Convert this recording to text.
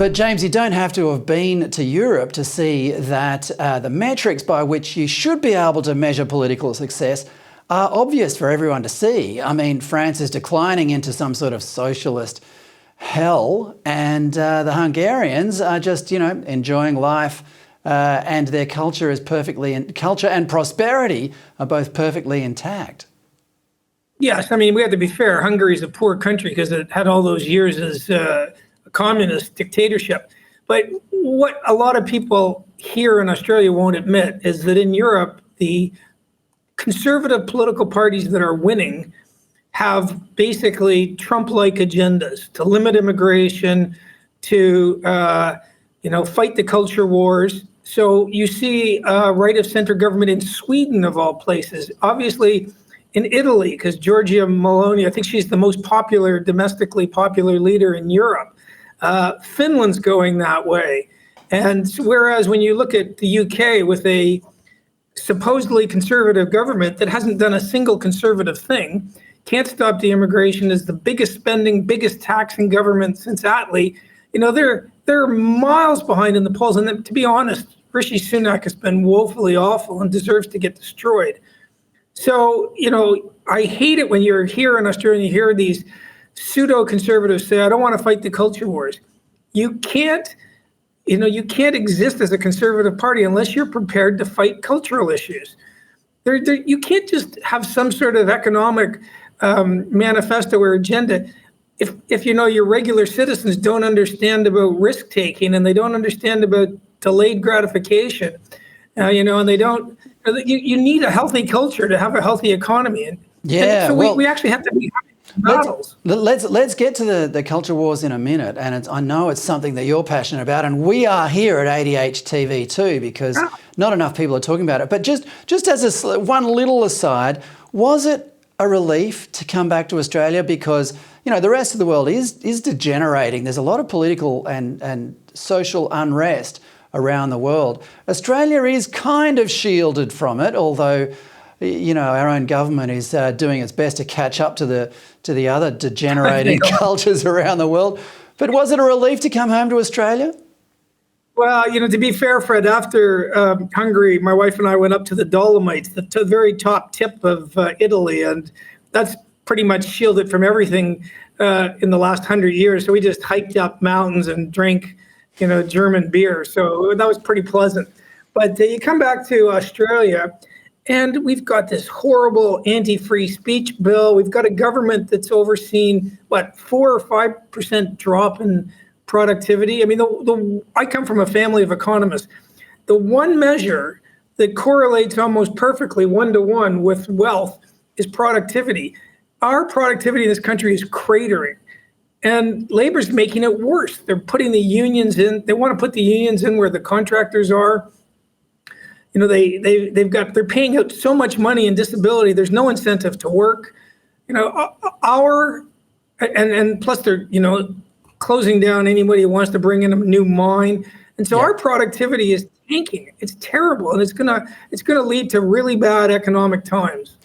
But James, you don't have to have been to Europe to see that the metrics by which you should be able to measure political success are obvious for everyone to see. I mean, France is declining into some sort of socialist hell, and the Hungarians are just, enjoying life, and their culture is culture and prosperity are both perfectly intact. Yes, I mean, we have to be fair. Hungary is a poor country because it had all those years as a communist dictatorship. But what a lot of people here in Australia won't admit is that in Europe, the conservative political parties that are winning have basically Trump-like agendas to limit immigration, to fight the culture wars. So you see right-of-center government in Sweden, of all places. Obviously, in Italy, because Giorgia Meloni, I think she's the most popular, domestically popular leader in Europe. Finland's going that way. And whereas when you look at the UK with a supposedly conservative government that hasn't done a single conservative thing, can't stop the immigration, is the biggest spending, biggest taxing government since Attlee, they're miles behind in the polls. And to be honest, Rishi Sunak has been woefully awful and deserves to get destroyed. So, I hate it when you're here in Australia and you hear these pseudo-conservatives say, I don't want to fight the culture wars. You can't exist as a conservative party unless you're prepared to fight cultural issues. You can't just have some sort of economic manifesto or agenda if your regular citizens don't understand about risk-taking and they don't understand about delayed gratification, and they don't. You need a healthy culture to have a healthy economy. And so we actually have to be having battles. Let's get to the culture wars in a minute. And I know it's something that you're passionate about. And we are here at ADH TV too, because not enough people are talking about it. But just as one little aside, was it a relief to come back to Australia? Because, the rest of the world is degenerating. There's a lot of political and social unrest around the world. Australia is kind of shielded from it, although, our own government is doing its best to catch up to the other degenerating cultures around the world. But was it a relief to come home to Australia? Well, to be fair, Fred, after Hungary, my wife and I went up to the Dolomites, the very top tip of Italy, and that's pretty much shielded from everything in the last 100 years. So we just hiked up mountains and drank German beer. So that was pretty pleasant. But you come back to Australia and we've got this horrible anti-free speech bill. We've got a government that's overseen, 4 or 5% drop in productivity. I mean, I come from a family of economists. The one measure that correlates almost perfectly 1-to-1 with wealth is productivity. Our productivity in this country is cratering. And Labor's making it worse. They're putting the unions in. They want to put the unions in where the contractors are. They're paying out so much money in disability. There's no incentive to work. And plus they're closing down anybody who wants to bring in a new mine. And so our productivity is tanking. It's terrible, and it's gonna lead to really bad economic times.